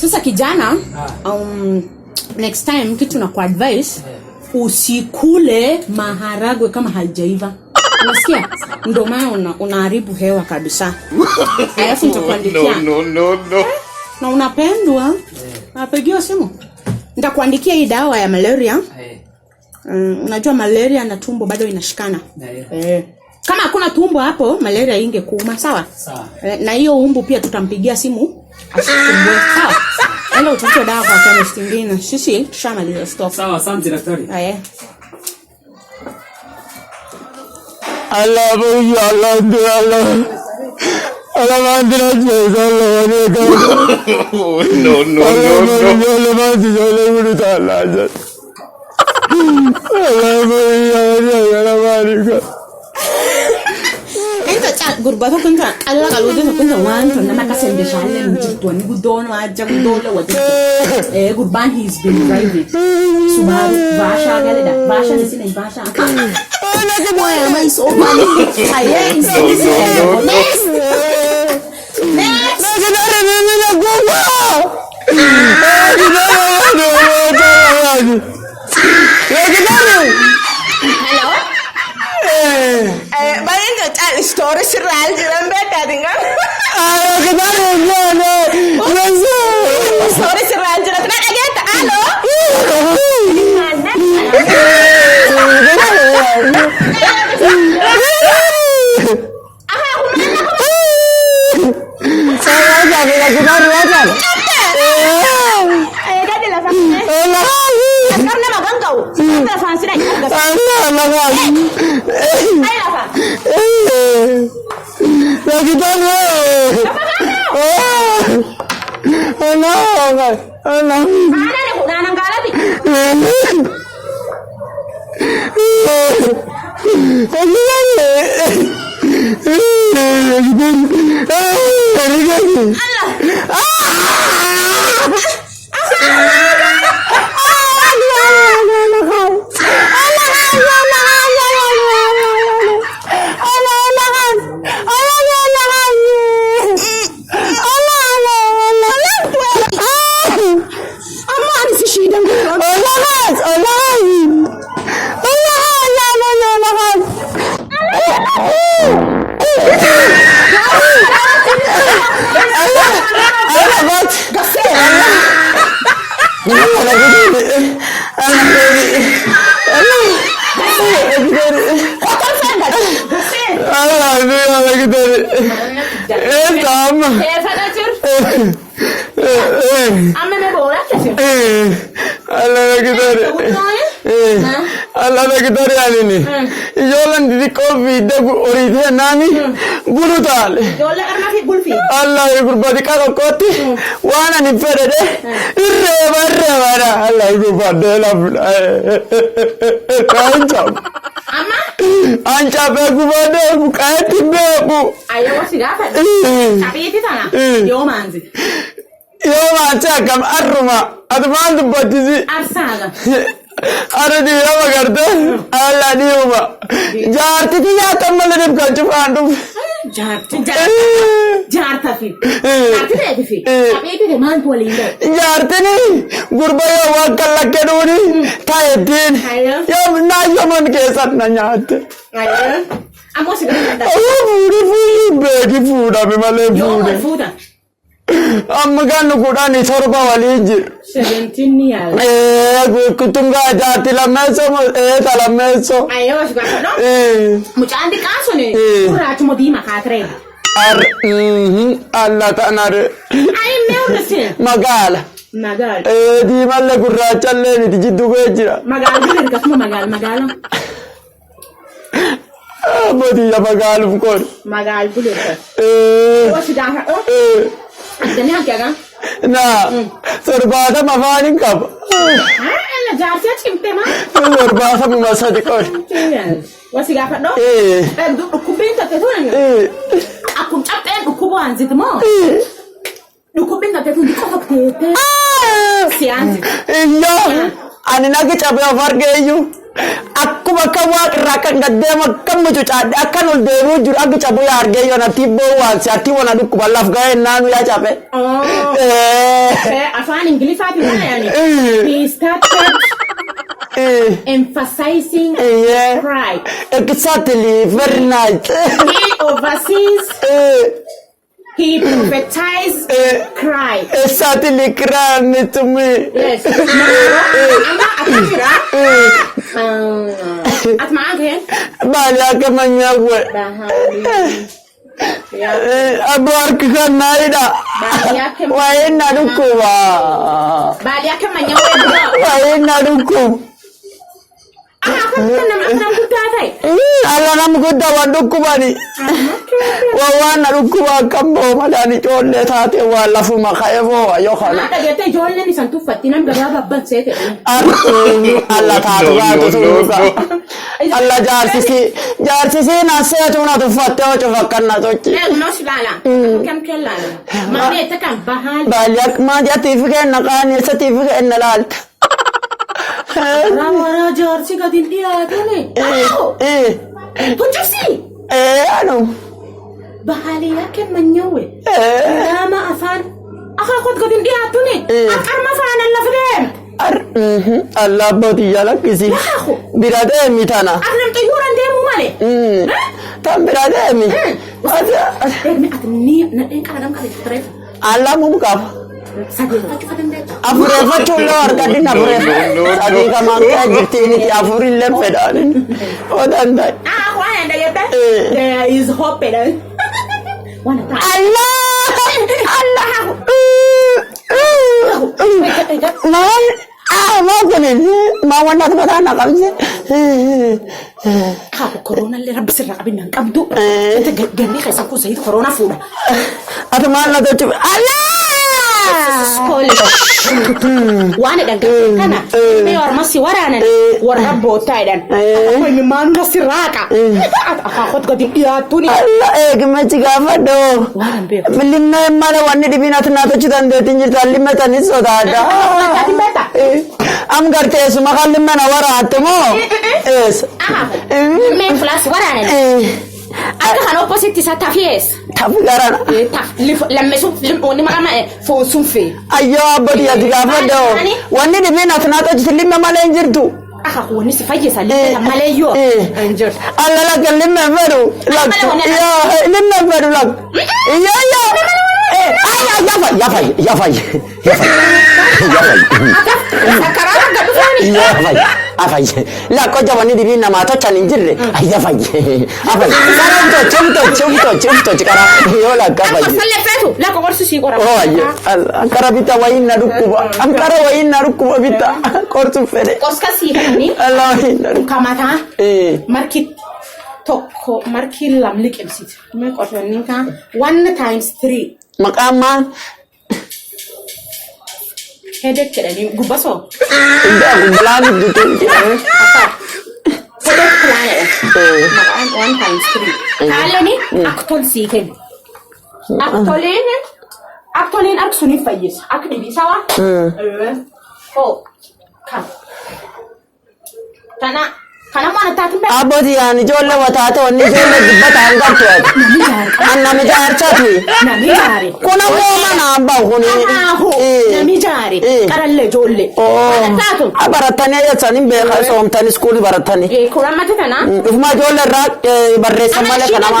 Sasa kijana, next time kitu na kwa advice, usikule maharagwe kama haijaiva. Unasikia? Ndio maana unaharibu hewa kabisa. Alafu nitakuandikia. No. Na unapendwa. Napigiwa simu. Nitakuandikia hii dawa ya malaria. Unajua malaria na tumbo bado inashikana. Kama hakuna tumbo hapo, malaria ingekuuma, sawa? Sawa. Na hiyo umbu pia tutampigia simu asisumbue. Sawa? Enda utafute dawa kwa chemist nyingine. Sisi tushamaliza stock. Sawa, asante daktari. Allah boy Allah mandira Jesus Allah no Allah mandira guru Allah gurbata kunta alla kalude kunta wanto na makasende shale mjitwa ni gudono aja gudono wadi gurban he's been driving Subaru Vasha galeda Vasha ni sina Vasha ana ke moya mai so mali aye next story sirral jiran beta dinga story sirral jiran na ageta allo Allah begitu hari ini. Jolan di Covid oride nani brutal. Jolan karena fit bulfi. Allah berbadi kalau koti. Wana ni fede. Irre bara. Allah berbadi lah. Kancam. Ama? Ancap aku pada bukan tiba aku. Ayo masih dapat. Tapi itu sana. Yo manzi. Yo macam kam arruma. Adman batizi. Arsaga. Ada dia magarda. Allah dia ma. Jarti dia tamal dia bukan cuman. Jarti fit. Jarti deh fit. Tapi itu dia mana polinda. Jarti ni gurbaya wakal lagi dulu. Tayyidin. Ya naya man kesat nanya tu. Ayo. Amo sih kan. Oh, beautiful. Tapi malah food. Amgan kuda ni sorba wali jir. 17 nial. Kutunga jati la meso tala meso. Ayo suka no. Mucandi kaso ni. Ura cuma di makatre. Allah tanar. Ay meu nasi. Magala. Di malle kurra challe ni jiddu gojira. Magala bulir kasma magala. Bodi ya magala bukor. Magala bulir kas. Wasi dah. Adanya क्या का? ना सरबाता मवानी कब? हाँ ऐला जारसिया चिमटे माँ? सरबाता मसा दिखोर. Wasi gak ada? Dukubin tak tu ni? Aku capek dukuban zit mo. Dukubin tak tu dikau kete. Sian. Iya. Ani nak capek apa kerja you? akkuma akka waaqirraa kan gaddeema akkam mucucaadhe akkan ol deebi'u jiru akka cabuu yaa argee yoo natti boo waansi atti wana dhukkuba laaf ga'ee naanu yaa cabe. Afaan Ingiliffaatiin kana yaani. He started emphasizing pride. Exactly, very nice. He oversees. He prophesies cry. Exactly, cry to me. Yes. At my again. Bali akamanyawe. Abark kanaida. Waena rukuwa. Bali akamanyawe. Waena ruku. Ala nam gudda wadukku bani. Wawana rukuwa kambo madani jolle taate wala fuma khayevo ayokana. Ada gete jolle ni santu fatina gaba babban sete. Allah taatu waatu tuuka. Allah jaarsisi na seetu na tufatte o chofakkanna tochi. Ne no silala. Kam kellala. Ma ne takam bahal. Baliak ma certificate nakani certificate nalalta. Ramara jarsi ka din dia tole. Tujusi. Anu. Bahali yake manyawe. Nama afan. Akakot ka din dia tole. Akar mafan Allah fidem. Allah boti yala kisi. Birade mi tana. Aklam tayuran demu male. Tam birade mi. Mi atni na en kadam kali tref. Allah mu buka. Afure lor kadin afure sadi kamangka jirtini ti afuri lempedan odanda wana yata there is hope wana Allah mau kunin mau wana kana kamse corona le rabb sirra qabina qabdu gani khaysa ku sayid corona fuda atmana do Allah وانا دنك كنا بيور مسي ورانا ورا بوتايدن كوي مانو نسراكا اخاخد قد ياتوني الله ايه ما تغافدو ملنا مالا واني دبينا تناتو چدان دتين جتالي متاني سودادا ام کرتے سما خلمنا ورا اتمو اس من فلاس ورانا أنا كان opposite ساتا فيس. تفكرنا. لما شوف لما ما فون سوفي. أيوة بدي أتكلم ده. واني دبنا تناتا جسلم ما لينجرتو. أخا واني سفاجة سالي ما ليو. إنجر. الله لا كلم فرو. لا. يا لم فرو لا. يا. يا فاي. Afai la ko jawani di bina ma to challenge ya fai afai chumto chikara yo la ka fai salle fetu la ko gorsu si gora oh ya ankara bita wa inna rukuba bita kortu fere koska si hani Allah inna kamata markit tokko marki lamlik emsit me ko ninka 1 times 3 makama headache kedani gubaso inda gublan gitu headache planet 1 times 3 kalani aktol siken aktolin aksuni fayis akdi bisawa oh kan kana mana tatin ba abodi yani jolle watata wonni jolle dibbata angarto anna mi jarchati nami jare kuna goma na amba kuni nami jare karalle jolle tato abaratani ya tani be khaso amtani school baratani kura matata na ufma jolle rak barresa mala kana ma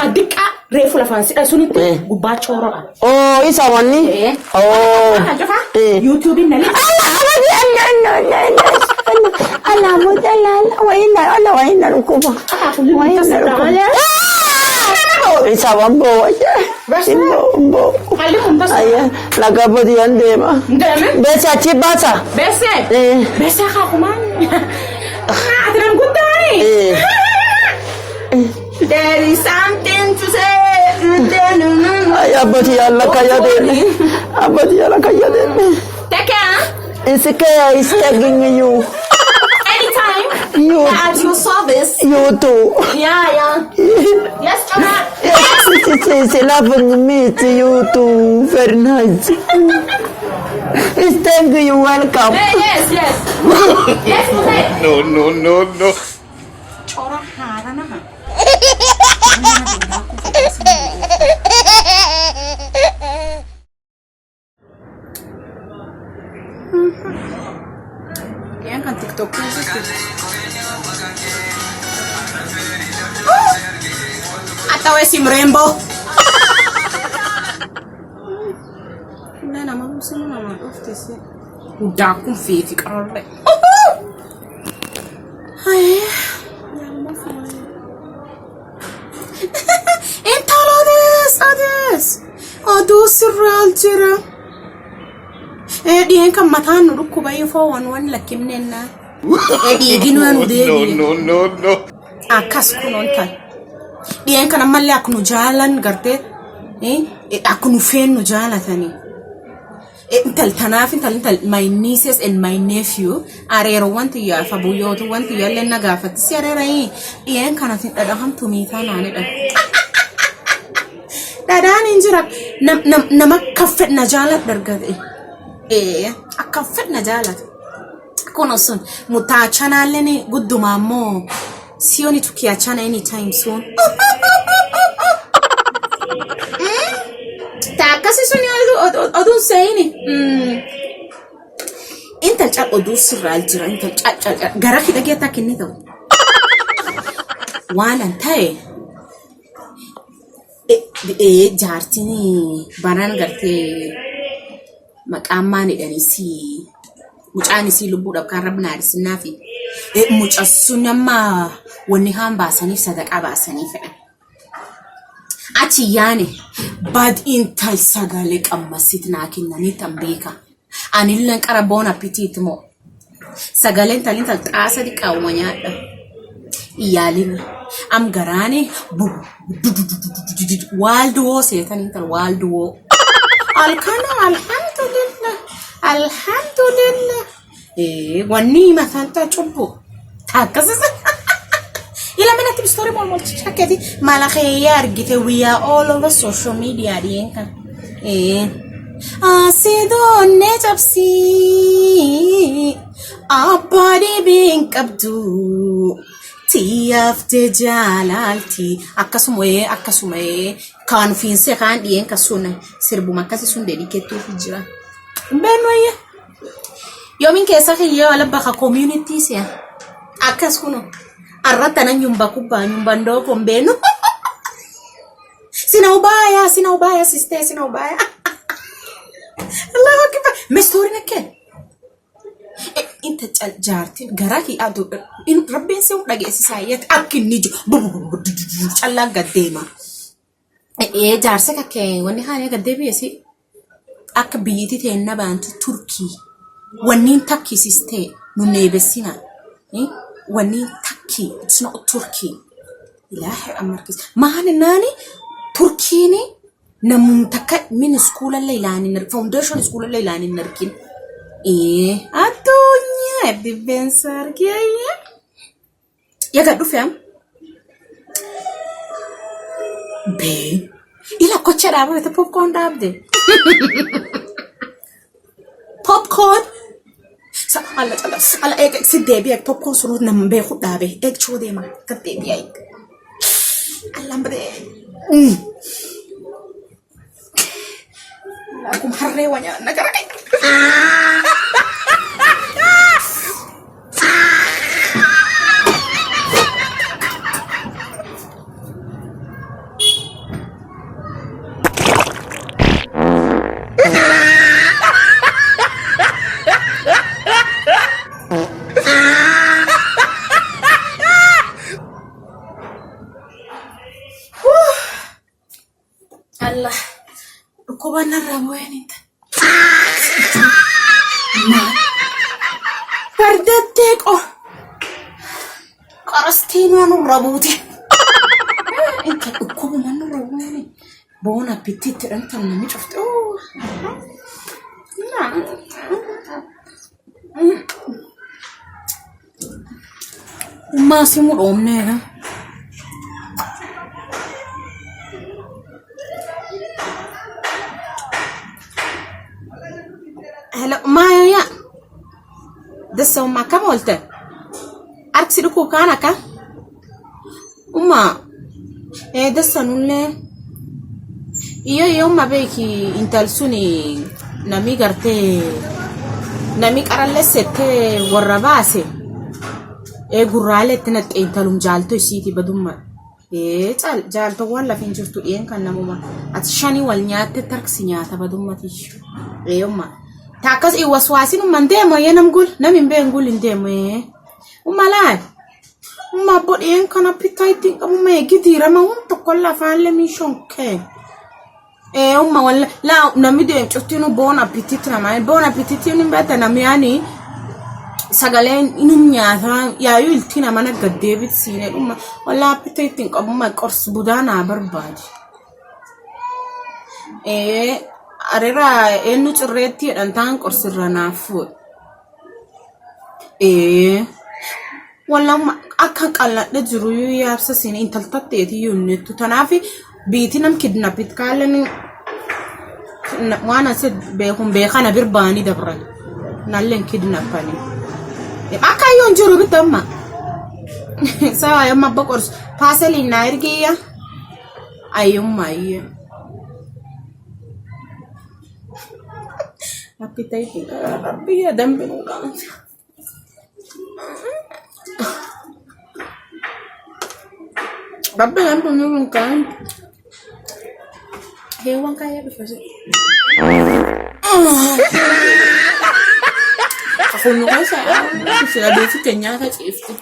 adika refu la fansi suni guba choro oh isa wonni oh YouTube nali Allah mudalla wa inna rukuba isa wambo wambo aya laga bodi andema besa chibasa besa ka kuman atram gutani there is something to say aya bodi alla kayadene abodi alla kayadene take Insecure is tagging you. Anytime. You. At your service. You too. Yeah. Yes, Chama. Yes. It's lovely to meet you too. Very nice. Thank you. Welcome. Yes. Yes, Musay. No. Chora hara na ha. Yan kan TikTok ko Atawa si Mrembo. Nana naman sino naman oftisi. Udah akong fifi karole. Ay. Entalades. Adu sirral jira. Diyan kan mataan rukku bayi fo wan lakimnenna. Di ginu anu de. No. Akas kunon tal. Diyan kan amalle aknu jalan garte. Aknu fen no jalatani. Intal tanaf intal my nieces and my nephew arero want ya fabuyo to want ya lenna gafat siarera yi diyan kan atin da ham tumi tana ne da ninjira na makafet na jalat dargade akafet na jalat kono sun mutachana leni gudduma mo sioni tukiachana anytime soon takasi suni odun sayini inta chat odun sirral jira inta chat garaki dage ta kinni to wanan tay jartini banan garte maqamani danisi mucani si lubu da karabna da sinafi mucassunamma wani hamba sani sadaqa ba sani fa ati yani bad intal sagale qammasit nakinna ni tambeka anillan qara bon appetit mo sagale intal taasa di qawmanya da iyalin am garane waldo setan intal waldo alkana alhamdulillah wani masanta chubbu takasasa ila mana tip story mo chakati mala khayar gite we are all over social media dienka asido nejapsi abadi bin kabdu tiyafte jalalti akasume kan finse kan dienka suna sirbu makasi sun dedicate to hijra benoye yomin kesa khiyo ala baka communities ya akasuno arrata na nyumba kubwa nyumba ndogo mbenu sina ubaya sister sina ubaya Allahu akbar mestori nake inta jartin garaki adu in rabbin sai dage sisayet akinni challa gaddema jarse kake wani hane gaddebi yesi ak biyiti tenna bant turki wani takki sister nunne besina wani takki it's not Turkey ilahi amarkis mahani nani Turkini namun takka min school laylani foundation school laylani narkin atunya di bensar kiya ya gadu fam be ila kocha da ba popcorn dabde popcorn sa ala ek sidde bi ek popcorn sunu nambe khudabe ek chode ma katte bi ek alambre aku harre wanya negara Allah ko bana rabueni perdete ko karastino no rabute ko bana rabueni bon appetit antan mi chofto massimo omne Maya. Dasa umma kam olte. Arksi duku kana ka? Umma. Dasa nulle. Iyo umma beki intal suni nami garte nami qaralle sette warra base. Gurraalee tina intalum jaalto isiiti badumma. Jaalto walla fin jirtu kan namuma. Ati shani wal nyaatte tarksi nyaata badumma tishu. Umma. Takas waswasin umman deemo yenam gul namin been gul indeemo umma laal. Umma bod kan appetite umma gidira ma tokkolla faalle mi shonke. Umma walla la nami de chottino bon appetit na ma bon appetit ni mbata namiani sagalen inum nyaata yaayu iltina mana gaddebit sine umma walla appetite qabuma qors budana barbaadi. Arera enu cirretti dantan qorsirra naafu. Walla akka qalladhe jiru yaabsa sine intaltatteeti yunnetu tanaafi biitinam kidnapit kaalani wana sed beekum beekana birbaani dabran nallen kidnapani. Akka yon jiru bitamma. Sawa yamma bakors pasali na irgiya ayumma ayya. Appetite rabbi ya dambe nukan. Rabbi dambe nukan. Hewan kaya bisa. Ako nukan sa sila basic kanya ka chifti.